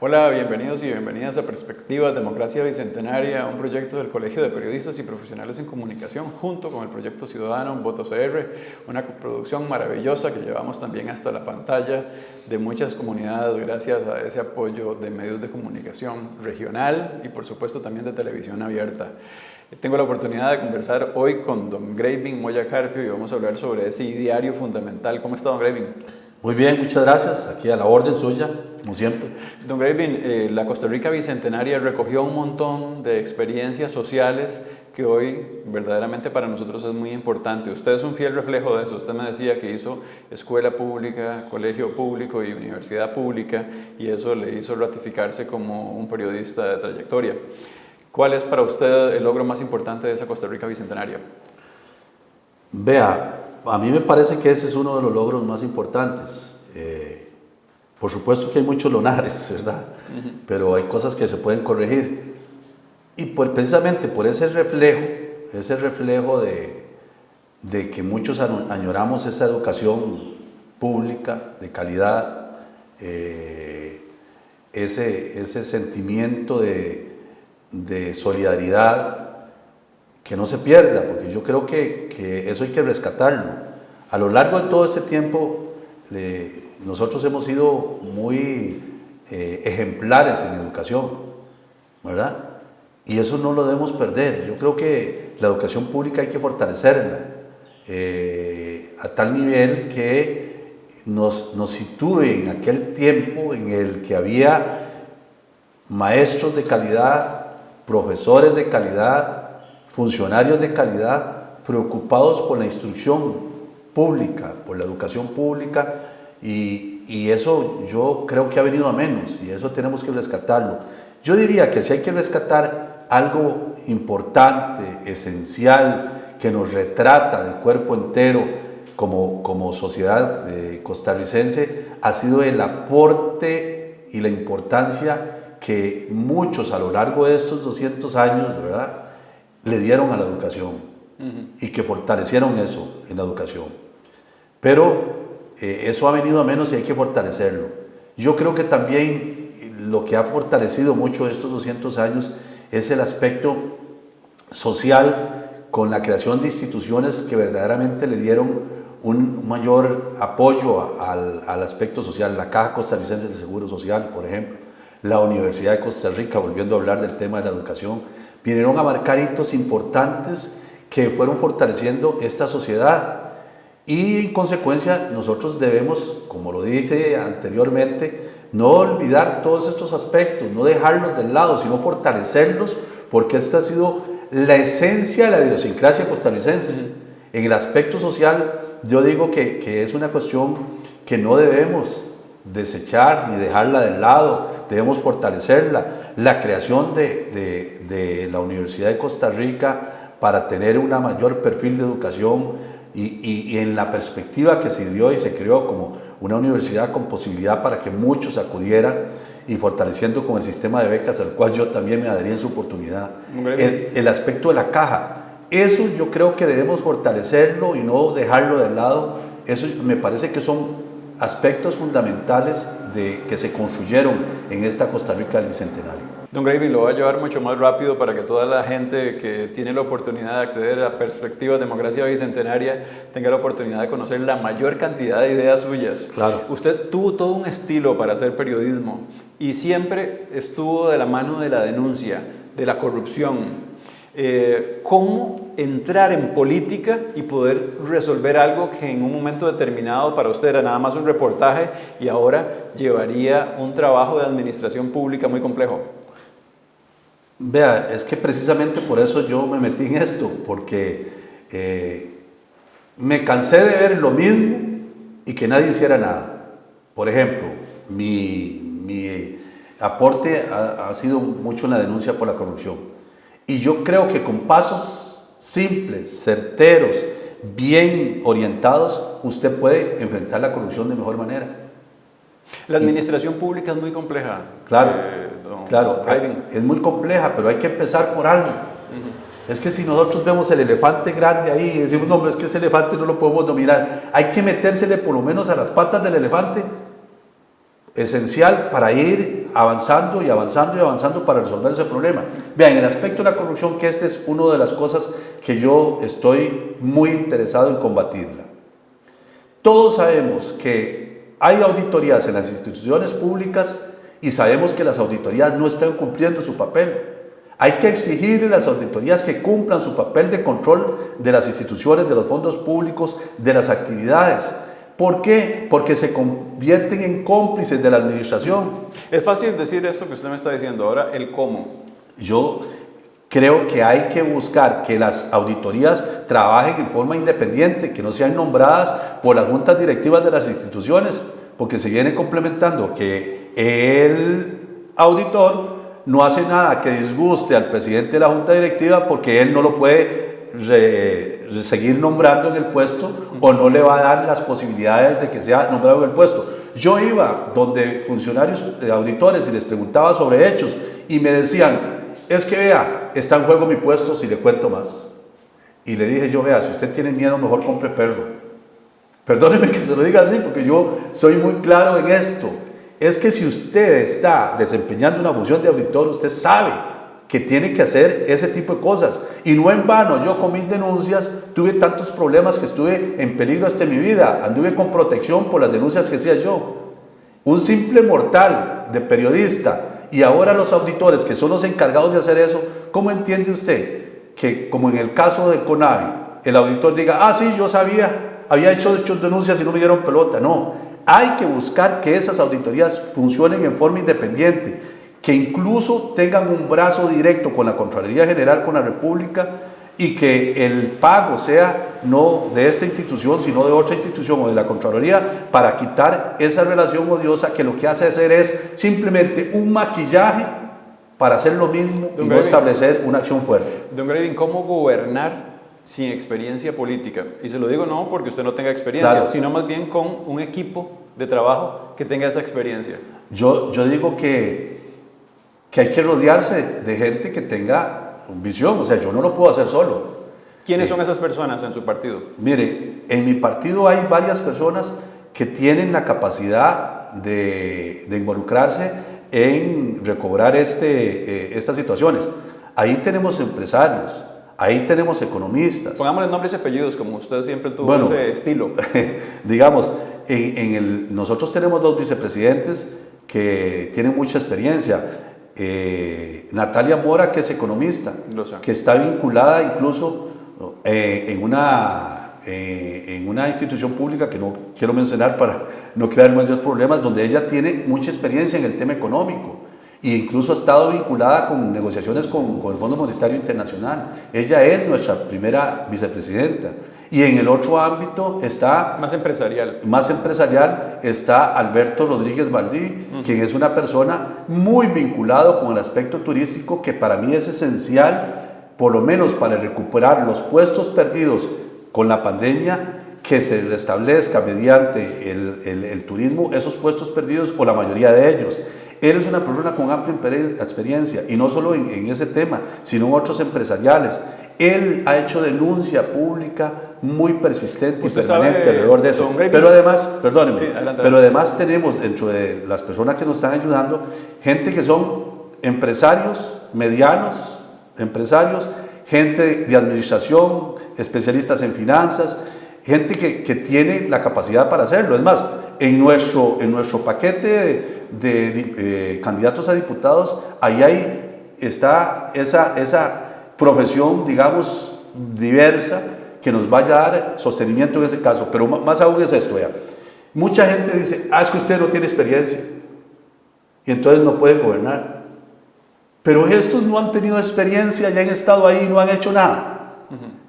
Hola, bienvenidos y bienvenidas a Perspectivas Democracia Bicentenaria, un proyecto del Colegio de Periodistas y Profesionales en Comunicación, junto con el proyecto ciudadano Voto CR, una producción maravillosa que llevamos también hasta la pantalla de muchas comunidades gracias a ese apoyo de medios de comunicación regional y por supuesto también de televisión abierta. Tengo la oportunidad de conversar hoy con don Greivin Moya Carpio y vamos a hablar sobre ese ideario fundamental. ¿Cómo está, don Greivin? Muy bien, muchas gracias. Aquí a la orden suya, como siempre. Don Greivin, la Costa Rica Bicentenaria recogió un montón de experiencias sociales que hoy verdaderamente para nosotros es muy importante. Usted es un fiel reflejo de eso. Usted me decía que hizo escuela pública, colegio público y universidad pública y eso le hizo ratificarse como un periodista de trayectoria. ¿Cuál es para usted el logro más importante de esa Costa Rica Bicentenaria? Vea, a mí me parece que ese es uno de los logros más importantes. Por supuesto que hay muchos lunares, ¿verdad? Pero hay cosas que se pueden corregir. Y precisamente por ese reflejo de que muchos añoramos esa educación pública de calidad, ese sentimiento de solidaridad, que no se pierda, porque yo creo que eso hay que rescatarlo. A lo largo de todo este tiempo, nosotros hemos sido muy ejemplares en educación, ¿verdad? Y eso no lo debemos perder. Yo creo que la educación pública hay que fortalecerla a tal nivel que nos sitúe en aquel tiempo en el que había maestros de calidad, profesores de calidad, funcionarios de calidad preocupados por la instrucción pública, por la educación pública y eso yo creo que ha venido a menos y eso tenemos que rescatarlo. Yo diría que si hay que rescatar algo importante, esencial, que nos retrata de cuerpo entero como sociedad costarricense, ha sido el aporte y la importancia que muchos a lo largo de estos 200 años, ¿verdad?, le dieron a la educación y que fortalecieron eso en la educación. Pero eso ha venido a menos y hay que fortalecerlo. Yo creo que también lo que ha fortalecido mucho estos 200 años es el aspecto social con la creación de instituciones que verdaderamente le dieron un mayor apoyo al aspecto social. La Caja Costarricense de Seguro Social, por ejemplo, la Universidad de Costa Rica, volviendo a hablar del tema de la educación, vinieron a marcar hitos importantes que fueron fortaleciendo esta sociedad y en consecuencia nosotros debemos, como lo dije anteriormente, no olvidar todos estos aspectos, no dejarlos de lado, sino fortalecerlos porque esta ha sido la esencia de la idiosincrasia costarricense. En el aspecto social yo digo que es una cuestión que no debemos desechar ni dejarla de lado, debemos fortalecerla. La creación de la Universidad de Costa Rica para tener un mayor perfil de educación y en la perspectiva que se dio y se creó como una universidad con posibilidad para que muchos acudieran y fortaleciendo con el sistema de becas al cual yo también me daría en su oportunidad. El aspecto de la caja, eso yo creo que debemos fortalecerlo y no dejarlo de lado. Eso me parece que son aspectos fundamentales que se construyeron en esta Costa Rica del Bicentenario. Don Greivin, lo voy a llevar mucho más rápido para que toda la gente que tiene la oportunidad de acceder a Perspectivas Democracia Bicentenaria tenga la oportunidad de conocer la mayor cantidad de ideas suyas. Claro. Usted tuvo todo un estilo para hacer periodismo y siempre estuvo de la mano de la denuncia, de la corrupción. ¿Cómo entrar en política y poder resolver algo que en un momento determinado para usted era nada más un reportaje y ahora llevaría un trabajo de administración pública muy complejo? Vea, es que precisamente por eso yo me metí en esto, porque me cansé de ver lo mismo y que nadie hiciera nada. Por ejemplo, mi aporte ha sido mucho en la denuncia por la corrupción. Y yo creo que con pasos simples, certeros, bien orientados, usted puede enfrentar la corrupción de mejor manera. La administración pública es muy compleja. Claro, claro, es muy compleja, pero hay que empezar por algo. Es que si nosotros vemos el elefante grande ahí y decimos, no, hombre, es que ese elefante no lo podemos dominar, hay que metérsele por lo menos a las patas del elefante, esencial para ir avanzando y avanzando y avanzando para resolver ese problema. Vean, en el aspecto de la corrupción, que esta es una de las cosas que yo estoy muy interesado en combatirla. Todos sabemos que hay auditorías en las instituciones públicas y sabemos que las auditorías no están cumpliendo su papel. Hay que exigirle a las auditorías que cumplan su papel de control de las instituciones, de los fondos públicos, de las actividades. ¿Por qué? Porque se convierten en cómplices de la administración. Es fácil decir esto que usted me está diciendo, ahora el cómo. Yo creo que hay que buscar que las auditorías trabajen en forma independiente, que no sean nombradas por las juntas directivas de las instituciones, porque se viene complementando que el auditor no hace nada que disguste al presidente de la junta directiva porque él no lo puede seguir nombrando en el puesto o no le va a dar las posibilidades de que sea nombrado en el puesto. Yo iba donde funcionarios auditores y les preguntaba sobre hechos y me decían, es que vea, está en juego mi puesto si le cuento más. Y le dije yo, vea, si usted tiene miedo mejor compre perro. Perdóneme que se lo diga así porque yo soy muy claro en esto. Es que si usted está desempeñando una función de auditor, usted sabe que tiene que hacer ese tipo de cosas. Y no en vano, yo con mis denuncias tuve tantos problemas que estuve en peligro hasta mi vida. Anduve con protección por las denuncias que hacía yo. Un simple mortal de periodista y ahora los auditores que son los encargados de hacer eso, ¿cómo entiende usted que como en el caso del CONAVI, el auditor diga, ah sí, yo sabía, había hecho denuncias y no me dieron pelota? No. Hay que buscar que esas auditorías funcionen en forma independiente, que incluso tengan un brazo directo con la Contraloría General, con la República, y que el pago sea no de esta institución, sino de otra institución o de la Contraloría, para quitar esa relación odiosa que lo que hace hacer es simplemente un maquillaje para hacer lo mismo y no establecer una acción fuerte. Don Gravin, ¿cómo gobernar sin experiencia política? Y se lo digo no porque usted no tenga experiencia, claro, sino más bien con un equipo de trabajo que tenga esa experiencia. Yo digo que hay que rodearse de gente que tenga visión, o sea, yo no lo puedo hacer solo. ¿Quiénes son esas personas en su partido? Mire, en mi partido hay varias personas que tienen la capacidad de involucrarse en recobrar estas situaciones. Ahí tenemos empresarios, ahí tenemos economistas. Pongámosle nombres y apellidos, como usted siempre tuvo ese estilo. Digamos, nosotros tenemos 2 vicepresidentes que tienen mucha experiencia. Natalia Mora, que es economista, que está vinculada incluso en una institución pública que no quiero mencionar para no crear mayores problemas, donde ella tiene mucha experiencia en el tema económico e incluso ha estado vinculada con negociaciones con el Fondo Monetario Internacional. Ella es nuestra primera vicepresidenta. Y en el otro ámbito está... Más empresarial está Alberto Rodríguez Valdí, quien es una persona muy vinculado con el aspecto turístico, que para mí es esencial, por lo menos para recuperar los puestos perdidos con la pandemia, que se restablezca mediante el turismo esos puestos perdidos o la mayoría de ellos. Él es una persona con amplia experiencia, y no solo en ese tema, sino en otros empresariales. Él ha hecho denuncia pública muy persistente y permanente alrededor de eso. Pero además, perdónenme, pero además tenemos dentro de las personas que nos están ayudando, gente que son empresarios, medianos empresarios, gente de administración, especialistas en finanzas, gente que tiene la capacidad para hacerlo. Es más, en nuestro paquete de candidatos a diputados, ahí está esa profesión, digamos, diversa, que nos vaya a dar sostenimiento en ese caso. Pero más aún es esto, ya. Mucha gente dice, es que usted no tiene experiencia y entonces no puede gobernar. Pero estos no han tenido experiencia, ya han estado ahí y no han hecho nada.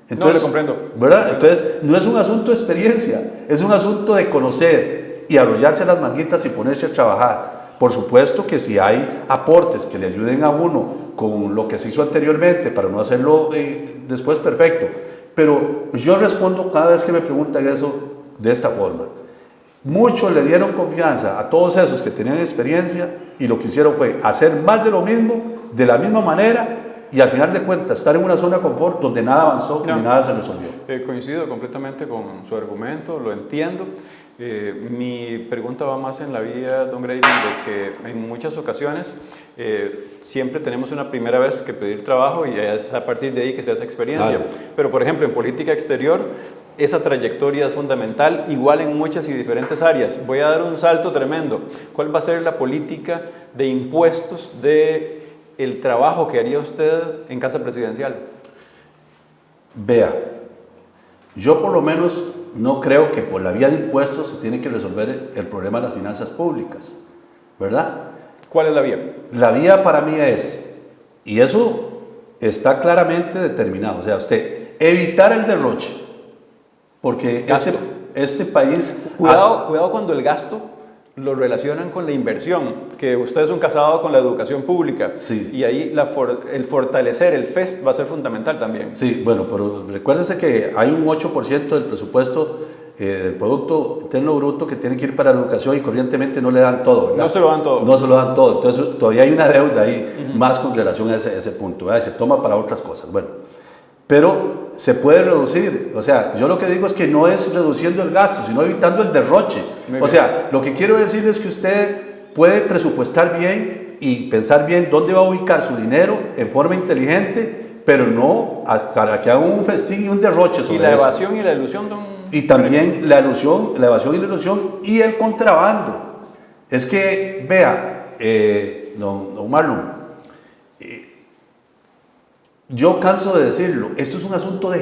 Entonces, no, lo comprendo. ¿verdad? Entonces, no es un asunto de experiencia, es un asunto de conocer y arrollarse las manguitas y ponerse a trabajar. Por supuesto que si hay aportes que le ayuden a uno con lo que se hizo anteriormente para no hacerlo después, perfecto. Pero yo respondo cada vez que me preguntan eso de esta forma. Muchos le dieron confianza a todos esos que tenían experiencia y lo que hicieron fue hacer más de lo mismo, de la misma manera, y al final de cuentas estar en una zona de confort donde nada avanzó, ni nada se resolvió. Coincido completamente con su argumento, lo entiendo. Mi pregunta va más en la vía, don Graving, de que en muchas ocasiones siempre tenemos una primera vez que pedir trabajo y es a partir de ahí que se hace experiencia. Claro. Pero, por ejemplo, en política exterior, esa trayectoria es fundamental, igual en muchas y diferentes áreas. Voy a dar un salto tremendo. ¿Cuál va a ser la política de impuestos de el trabajo que haría usted en casa presidencial? Vea, yo por lo menos no creo que por la vía de impuestos se tiene que resolver el problema de las finanzas públicas, ¿verdad? ¿Cuál es la vía? La vía para mí es, y eso está claramente determinado, o sea, usted evitar el derroche, porque este país... Cuidado cuando el gasto lo relacionan con la inversión, que usted es un casado con la educación pública, sí. Y ahí el fortalecer el FEST va a ser fundamental también. Sí, bueno, pero recuérdense que hay un 8% del presupuesto del Producto Interno Bruto que tiene que ir para la educación y corrientemente no le dan todo, ¿verdad? No se lo dan todo. No se lo dan todo, entonces todavía hay una deuda ahí más con relación a ese punto, ¿verdad? Se toma para otras cosas, bueno, pero se puede reducir, o sea, yo lo que digo es que no es reduciendo el gasto, sino evitando el derroche. O sea, lo que quiero decir es que usted puede presupuestar bien y pensar bien dónde va a ubicar su dinero en forma inteligente, pero no para que haga un festín y un derroche sobre eso. Y la eso. evasión y la ilusión, don... Y también la evasión y la ilusión y el contrabando. Es que, vea, don Marlon, yo canso de decirlo, esto es un asunto de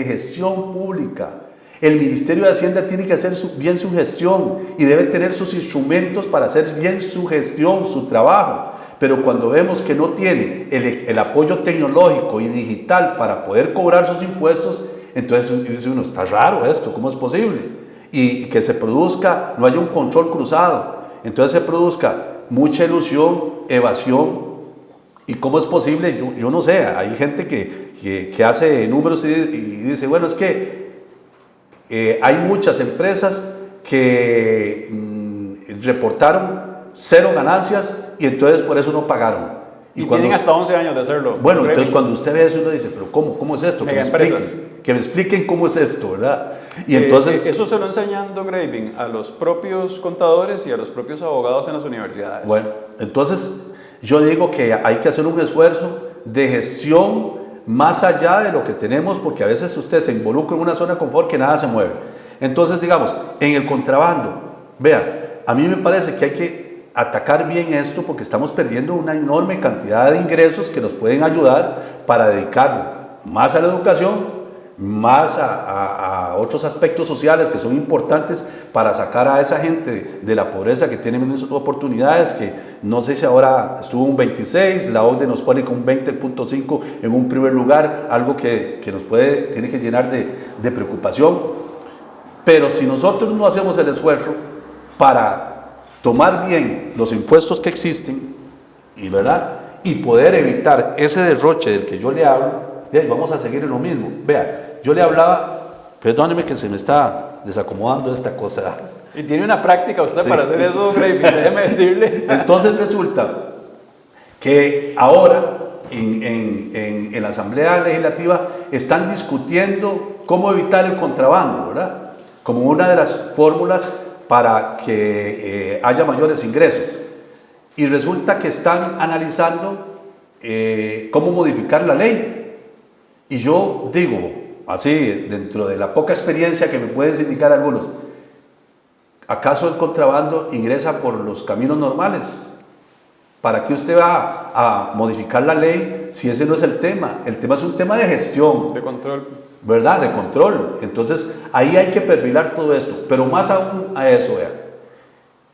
gestión pública. El Ministerio de Hacienda tiene que hacer bien su gestión y debe tener sus instrumentos para hacer bien su gestión, su trabajo. Pero cuando vemos que no tiene el apoyo tecnológico y digital para poder cobrar sus impuestos, entonces dice uno, está raro esto, ¿cómo es posible? Y que se produzca, no haya un control cruzado, entonces se produzca mucha ilusión, evasión. ¿Y cómo es posible? Yo no sé, hay gente que hace números y dice, bueno, es que hay muchas empresas que reportaron 0 ganancias y entonces por eso no pagaron. Y tienen hasta 11 años de hacerlo. Bueno, entonces cuando usted ve eso uno dice, pero ¿cómo es esto? Que me expliquen cómo es esto, ¿verdad? Y entonces... Eso se lo enseñan, don Graving, a los propios contadores y a los propios abogados en las universidades. Bueno, entonces yo digo que hay que hacer un esfuerzo de gestión más allá de lo que tenemos, porque a veces usted se involucra en una zona de confort que nada se mueve. Entonces, digamos, en el contrabando, vea, a mí me parece que hay que atacar bien esto porque estamos perdiendo una enorme cantidad de ingresos que nos pueden ayudar para dedicar más a la educación, más a otros aspectos sociales que son importantes para sacar a esa gente de la pobreza que tiene menos oportunidades, que no sé si ahora estuvo un 26, la OCDE nos pone con un 20.5 en un primer lugar, algo que nos tiene que llenar de preocupación. Pero si nosotros no hacemos el esfuerzo para tomar bien los impuestos que existen, y poder evitar ese derroche del que yo le hablo, vamos a seguir en lo mismo. Vea, yo le hablaba, perdóneme que se me está desacomodando esta cosa. Y tiene una práctica usted para hacer eso, Graving, déjeme decirle. Entonces resulta que ahora en la Asamblea Legislativa están discutiendo cómo evitar el contrabando, ¿verdad? Como una de las fórmulas para que haya mayores ingresos. Y resulta que están analizando cómo modificar la ley. Y yo digo, así, dentro de la poca experiencia que me pueden indicar algunos, ¿acaso el contrabando ingresa por los caminos normales? ¿Para qué usted va a modificar la ley si ese no es el tema? El tema es un tema de gestión. De control. ¿Verdad? De control. Entonces, ahí hay que perfilar todo esto. Pero más aún a eso, vean.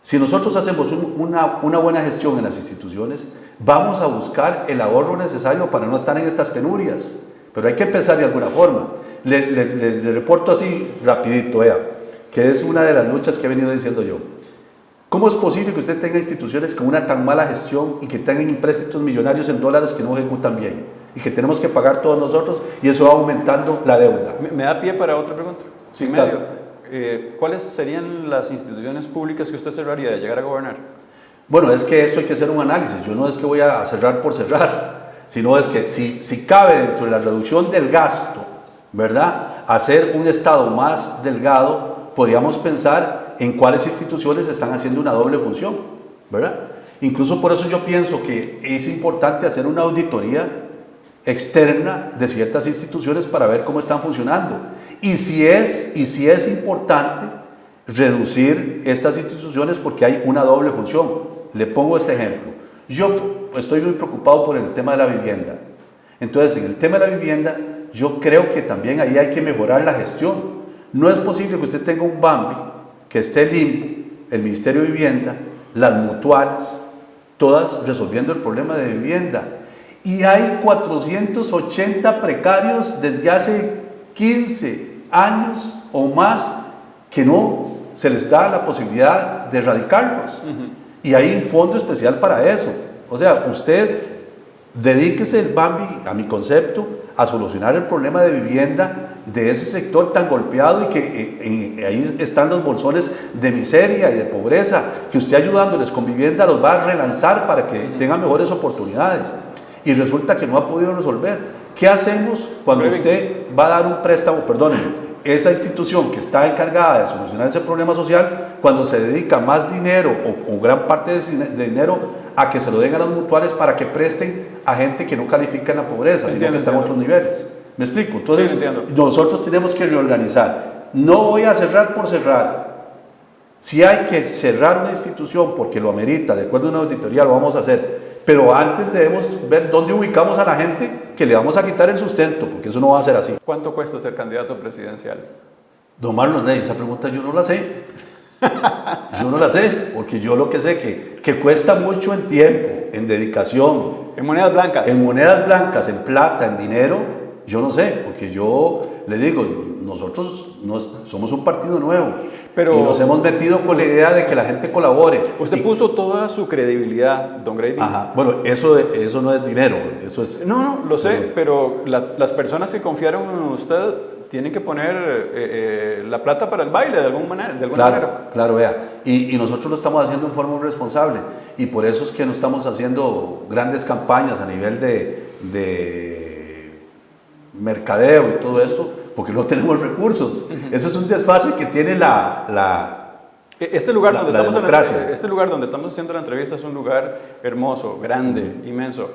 Si nosotros hacemos una buena gestión en las instituciones, vamos a buscar el ahorro necesario para no estar en estas penurias. Pero hay que empezar de alguna forma. Le reporto así rapidito, vea, que es una de las luchas que he venido diciendo yo. ¿Cómo es posible que usted tenga instituciones con una tan mala gestión y que tengan empréstitos millonarios en dólares que no ejecutan bien y que tenemos que pagar todos nosotros y eso va aumentando la deuda? ¿Me da pie para otra pregunta? Sí, claro. ¿Cuáles serían las instituciones públicas que usted cerraría de llegar a gobernar? Bueno, es que esto hay que hacer un análisis. Yo no es que voy a cerrar por cerrar. sino es que si cabe dentro de la reducción del gasto, ¿verdad?, hacer un Estado más delgado, podríamos pensar en cuáles instituciones están haciendo una doble función, ¿verdad? Incluso por eso yo pienso que es importante hacer una auditoría externa de ciertas instituciones para ver cómo están funcionando. Y si es importante reducir estas instituciones porque hay una doble función. Le pongo este ejemplo. Yo estoy muy preocupado por el tema de la vivienda. Entonces, en el tema de la vivienda, yo creo que también ahí hay que mejorar la gestión. No es posible que usted tenga un BAMBI, que esté limpo, el Ministerio de Vivienda, las mutuales, todas resolviendo el problema de vivienda. Y hay 480 precarios desde hace 15 años o más que no se les da la posibilidad de erradicarlos. Y hay un fondo especial para eso. O sea, usted dedíquese el BAMBI, a mi concepto, a solucionar el problema de vivienda de ese sector tan golpeado y que ahí están los bolsones de miseria y de pobreza, que usted ayudándoles con vivienda los va a relanzar para que tengan mejores oportunidades. Y resulta que no ha podido resolver. ¿Qué hacemos cuando usted va a dar un préstamo, perdónenme, esa institución que está encargada de solucionar ese problema social, cuando se dedica más dinero o gran parte de dinero a que se lo den a los mutuales para que presten a gente que no califica en la pobreza, sino que está en otros niveles? ¿Me explico? Entonces, nosotros tenemos que reorganizar. No voy a cerrar por cerrar. Si hay que cerrar una institución porque lo amerita, de acuerdo a una auditoría, lo vamos a hacer. Pero antes debemos ver dónde ubicamos a la gente que le vamos a quitar el sustento, porque eso no va a ser así. ¿Cuánto cuesta ser candidato presidencial? Don Marlon, esa pregunta yo no la sé. Yo no la sé, porque yo lo que sé que cuesta mucho en tiempo, en dedicación. ¿En monedas blancas? En monedas blancas, en plata, en dinero, yo no sé, porque yo le digo, nosotros somos un partido nuevo, pero y nos hemos metido con la idea de que la gente colabore. Usted puso toda su credibilidad, don Gravy. Ajá, bueno, eso no es dinero, eso es... No, lo sé, pero las personas que confiaron en usted tienen que poner la plata para el baile de alguna manera. Claro, vea, y nosotros lo estamos haciendo en forma responsable, y por eso es que no estamos haciendo grandes campañas a nivel de mercadeo y todo esto, porque no tenemos recursos. Ese es un desfase que tiene este lugar donde estamos haciendo la entrevista es un lugar hermoso, grande, inmenso.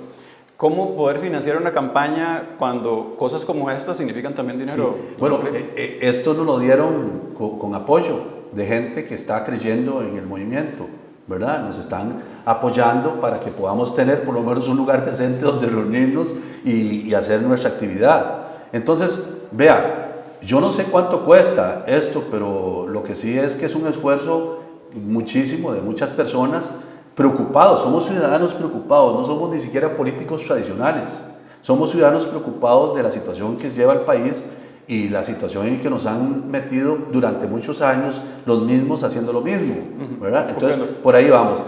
¿Cómo poder financiar una campaña cuando cosas como esta significan también dinero? Sí. Bueno, esto nos lo dieron con apoyo de gente que está creyendo en el movimiento, ¿verdad? Nos están apoyando para que podamos tener por lo menos un lugar decente donde reunirnos y hacer nuestra actividad. Entonces, vea, yo no sé cuánto cuesta esto, pero lo que sí es que es un esfuerzo muchísimo de muchas personas preocupados. Somos ciudadanos preocupados, no somos ni siquiera políticos tradicionales. Somos ciudadanos preocupados de la situación que lleva el país y la situación en que nos han metido durante muchos años los mismos haciendo lo mismo, ¿verdad? Entonces, por ahí vamos.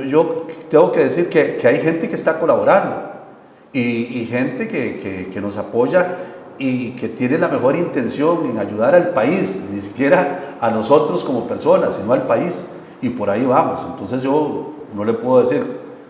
Yo tengo que decir que hay gente que está colaborando y gente que nos apoya y que tiene la mejor intención en ayudar al país, ni siquiera a nosotros como personas, sino al país, y por ahí vamos. Entonces yo no le puedo decir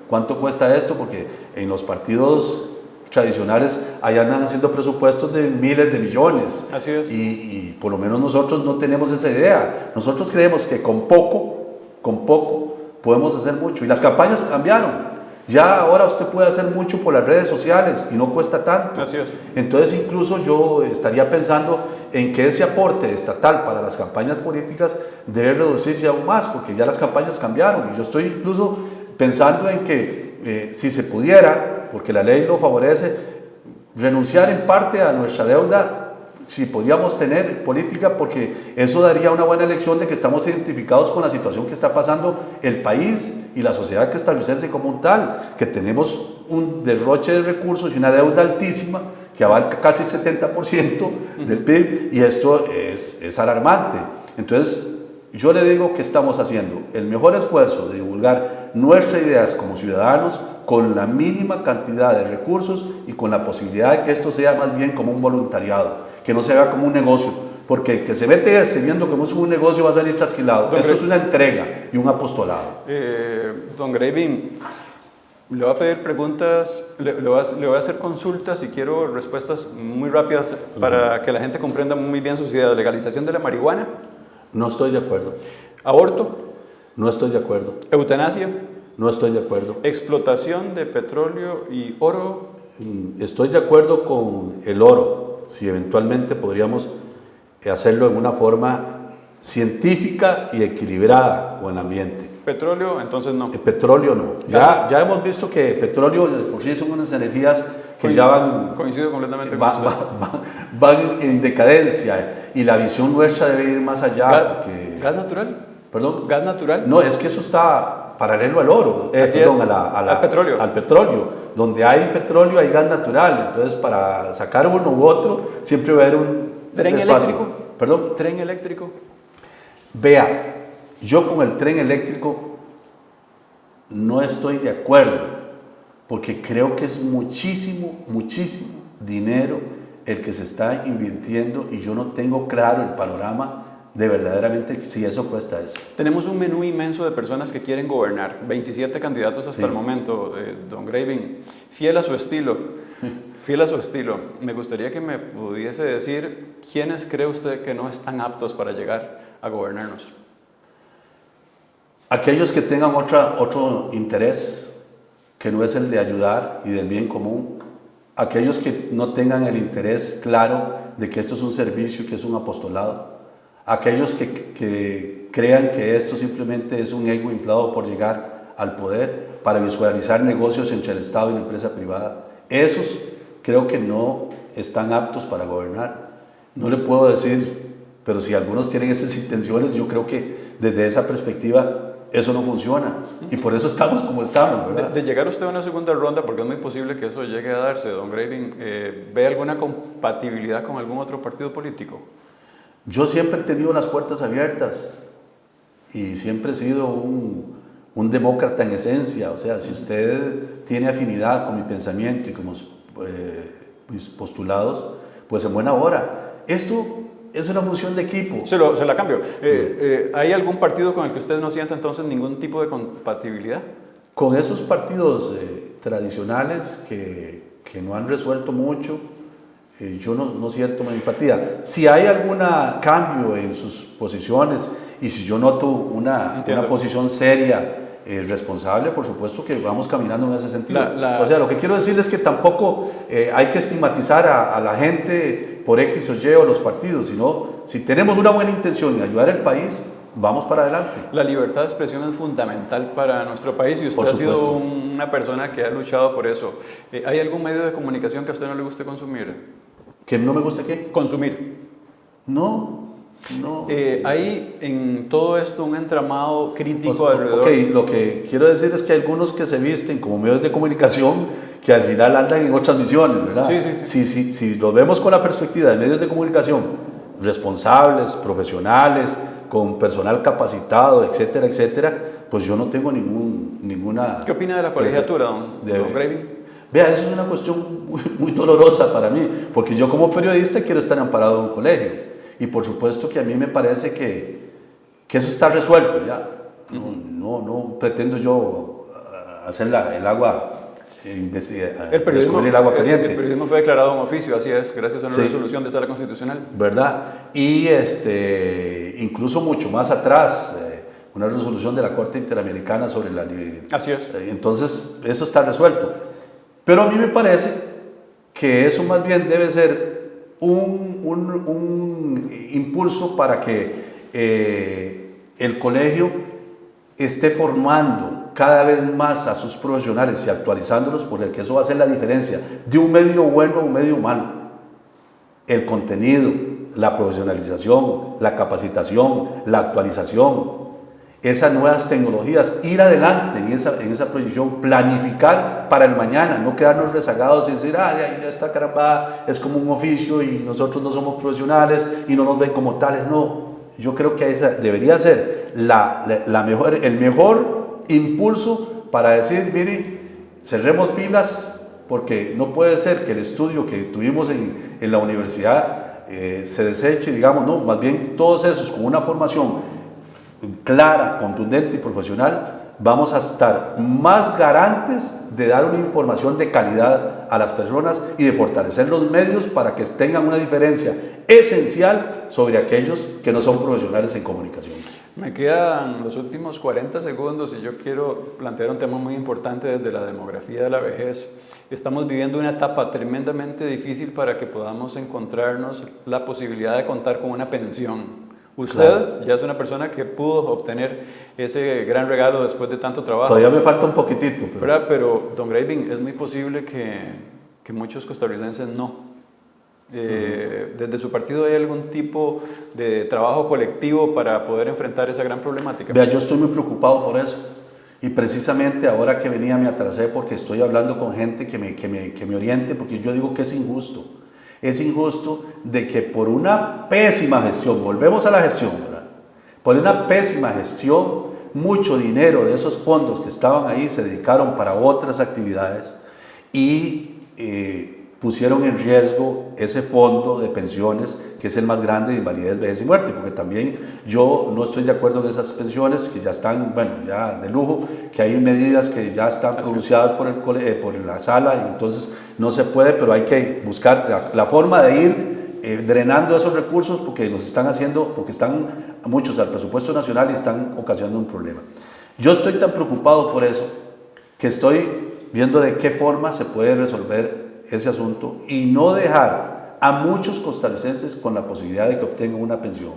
cuánto cuesta esto, porque en los partidos tradicionales allá andan haciendo presupuestos de miles de millones. Así es. Y por lo menos nosotros no tenemos esa idea. Nosotros creemos que con poco podemos hacer mucho. Y las campañas cambiaron. Ya ahora usted puede hacer mucho por las redes sociales y no cuesta tanto. Así es. Entonces incluso yo estaría pensando en que ese aporte estatal para las campañas políticas debe reducirse aún más, porque ya las campañas cambiaron. Y yo estoy incluso pensando en que si se pudiera, porque la ley lo favorece, renunciar en parte a nuestra deuda, si podíamos tener política, porque eso daría una buena lección de que estamos identificados con la situación que está pasando el país y la sociedad costarricense como un tal, que tenemos un derroche de recursos y una deuda altísima que abarca casi el 70% del PIB, y esto es alarmante. Entonces, yo le digo que estamos haciendo el mejor esfuerzo de divulgar nuestras ideas como ciudadanos con la mínima cantidad de recursos y con la posibilidad de que esto sea más bien como un voluntariado, que no se haga como un negocio, porque que se mete viendo como es un negocio va a salir trasquilado. Esto es una entrega y un apostolado. Don Gravy, Le voy a pedir preguntas, le voy a hacer consultas y quiero respuestas muy rápidas para que la gente comprenda muy bien sus ideas. Legalización de la marihuana. No estoy de acuerdo. Aborto. No estoy de acuerdo. Eutanasia. No estoy de acuerdo. Explotación de petróleo y oro. Estoy de acuerdo con el oro, si eventualmente podríamos hacerlo en una forma científica y equilibrada con el ambiente. Petróleo, entonces no. El petróleo no. Ya hemos visto que el petróleo por sí son unas energías que ya van... Coincido completamente con usted. Van en decadencia y la visión nuestra debe ir más allá. ¿Gas natural? ¿Perdón? ¿Gas natural? No, es que eso está paralelo al oro, al petróleo. Al petróleo. Donde hay petróleo hay gas natural, entonces para sacar uno u otro siempre va a haber un... ¿Tren eléctrico? ¿Perdón? ¿Tren eléctrico? Vea, yo con el tren eléctrico no estoy de acuerdo, porque creo que es muchísimo dinero el que se está invirtiendo y yo no tengo claro el panorama de verdaderamente si eso cuesta eso. Tenemos un menú inmenso de personas que quieren gobernar, 27 candidatos hasta el momento, don Gravin, fiel a su estilo, me gustaría que me pudiese decir quiénes cree usted que no están aptos para llegar a gobernarnos. Aquellos que tengan otro interés que no es el de ayudar y del bien común, aquellos que no tengan el interés claro de que esto es un servicio y que es un apostolado, aquellos que crean que esto simplemente es un ego inflado por llegar al poder para visualizar negocios entre el Estado y la empresa privada. Esos creo que no están aptos para gobernar. No le puedo decir, pero si algunos tienen esas intenciones, yo creo que desde esa perspectiva eso no funciona y por eso estamos como estamos, ¿verdad? De llegar usted a una segunda ronda, porque es muy posible que eso llegue a darse, don Gravin, ¿ve alguna compatibilidad con algún otro partido político? Yo siempre he tenido las puertas abiertas y siempre he sido un demócrata en esencia. O sea, si usted tiene afinidad con mi pensamiento y con mis postulados, pues en buena hora. Esto es una función de equipo. Se la cambio. ¿Hay algún partido con el que usted no sienta entonces ningún tipo de compatibilidad? Con esos partidos tradicionales que no han resuelto mucho, yo no siento mi empatía. Si hay algún cambio en sus posiciones y si yo noto una posición seria, responsable, por supuesto que vamos caminando en ese sentido. O sea, lo que quiero decirles es que tampoco hay que estigmatizar a la gente por X o Y o los partidos, sino si tenemos una buena intención de ayudar al país, vamos para adelante. La libertad de expresión es fundamental para nuestro país y usted ha sido una persona que ha luchado por eso. ¿Hay algún medio de comunicación que a usted no le guste consumir? ¿Que no me gusta qué? Consumir. No. Hay en todo esto un entramado crítico alrededor. Lo que quiero decir es que hay algunos que se visten como medios de comunicación que al final andan en otras misiones, ¿verdad? Sí. Si lo vemos con la perspectiva de medios de comunicación responsables, profesionales, con personal capacitado, etcétera, pues yo no tengo ninguna... ¿Qué opina de la colegiatura, don Gravin? Vea, eso es una cuestión muy dolorosa para mí, porque yo como periodista quiero estar amparado en un colegio. Y por supuesto que a mí me parece que eso está resuelto ya. No pretendo yo hacer el agua, descubrir el agua caliente. El periodismo fue declarado un oficio, así es, gracias a una resolución de sala constitucional. ¿Verdad? Y incluso mucho más atrás, una resolución de la Corte Interamericana sobre la libertad. Así es. Entonces, eso está resuelto. Pero a mí me parece que eso más bien debe ser un impulso para que el colegio esté formando cada vez más a sus profesionales y actualizándolos, porque eso va a ser la diferencia de un medio bueno a un medio malo. El contenido, la profesionalización, la capacitación, la actualización, esas nuevas tecnologías, ir adelante en esa proyección, planificar para el mañana, no quedarnos rezagados y decir, esta caramba es como un oficio y nosotros no somos profesionales y no nos ven como tales. No, yo creo que esa debería ser el mejor impulso para decir, mire, cerremos filas, porque no puede ser que el estudio que tuvimos en la universidad se deseche, digamos, no, más bien todos esos con una formación clara, contundente y profesional, vamos a estar más garantes de dar una información de calidad a las personas y de fortalecer los medios para que tengan una diferencia esencial sobre aquellos que no son profesionales en comunicación. Me quedan los últimos 40 segundos y yo quiero plantear un tema muy importante desde la demografía de la vejez. Estamos viviendo una etapa tremendamente difícil para que podamos encontrarnos la posibilidad de contar con una pensión. Usted claro, ya es una persona que pudo obtener ese gran regalo después de tanto trabajo. Todavía me falta un poquitito. Pero don Graving, es muy posible que muchos costarricenses no. ¿Desde su partido hay algún tipo de trabajo colectivo para poder enfrentar esa gran problemática? Vea, yo estoy muy preocupado por eso. Y precisamente ahora que venía me atrasé porque estoy hablando con gente que me oriente, porque yo digo que es injusto. Es injusto de que por una pésima gestión, volvemos a la gestión, ¿verdad? Por una pésima gestión, mucho dinero de esos fondos que estaban ahí se dedicaron para otras actividades y pusieron en riesgo ese fondo de pensiones que es el más grande de invalidez, vejez y muerte, porque también yo no estoy de acuerdo en esas pensiones que ya están, bueno, ya de lujo, que hay medidas que ya están pronunciadas por la sala y entonces no se puede, pero hay que buscar la forma de ir drenando esos recursos porque nos están haciendo, porque están muchos al presupuesto nacional y están ocasionando un problema. Yo estoy tan preocupado por eso que estoy viendo de qué forma se puede resolver ese asunto y no dejar a muchos costarricenses con la posibilidad de que obtengan una pensión.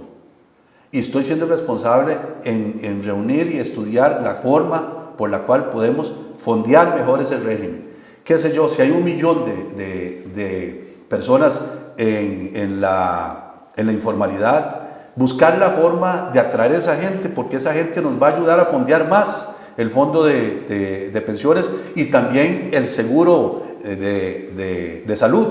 Y estoy siendo responsable en reunir y estudiar la forma por la cual podemos fondear mejor ese régimen. Qué sé yo, si hay 1 millón de personas en la informalidad, buscar la forma de atraer a esa gente, porque esa gente nos va a ayudar a fondear más el fondo de pensiones y también el seguro de salud,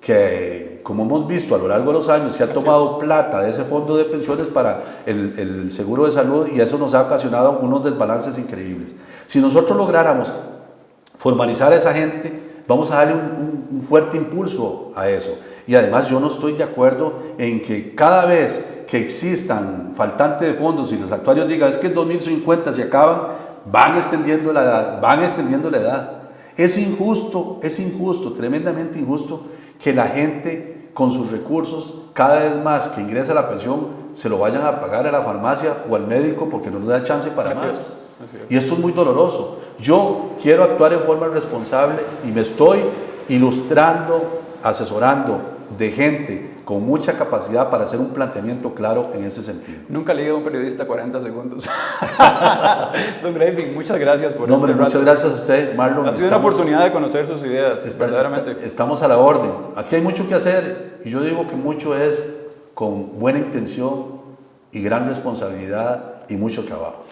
que como hemos visto a lo largo de los años se ha tomado plata de ese fondo de pensiones para el seguro de salud y eso nos ha ocasionado unos desbalances increíbles. Si nosotros lográramos formalizar a esa gente, vamos a darle un fuerte impulso a eso. Y además yo no estoy de acuerdo en que cada vez que existan faltantes de fondos y los actuarios digan es que en 2050 se acaban, van extendiendo la edad. Es injusto, tremendamente injusto que la gente con sus recursos cada vez más que ingresa a la pensión se lo vayan a pagar a la farmacia o al médico porque no les da chance para más. Así es. Y esto es muy doloroso. Yo quiero actuar en forma responsable y me estoy ilustrando, asesorando de gente con mucha capacidad para hacer un planteamiento claro en ese sentido. Nunca le digo a un periodista 40 segundos. Don Graving, muchas gracias por este rato. Muchas gracias a usted, Marlon. Ha sido una oportunidad de conocer sus ideas, verdaderamente. Estamos a la orden. Aquí hay mucho que hacer y yo digo que mucho es con buena intención y gran responsabilidad y mucho trabajo.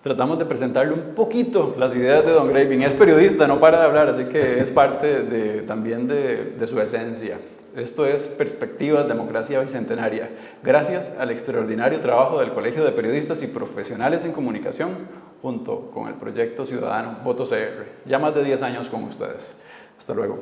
Tratamos de presentarle un poquito las ideas de don Graving. Es periodista, no para de hablar, así que es parte también de su esencia. Esto es Perspectivas, Democracia Bicentenaria. Gracias al extraordinario trabajo del Colegio de Periodistas y Profesionales en Comunicación, junto con el proyecto ciudadano Voto CR. Ya más de 10 años con ustedes. Hasta luego.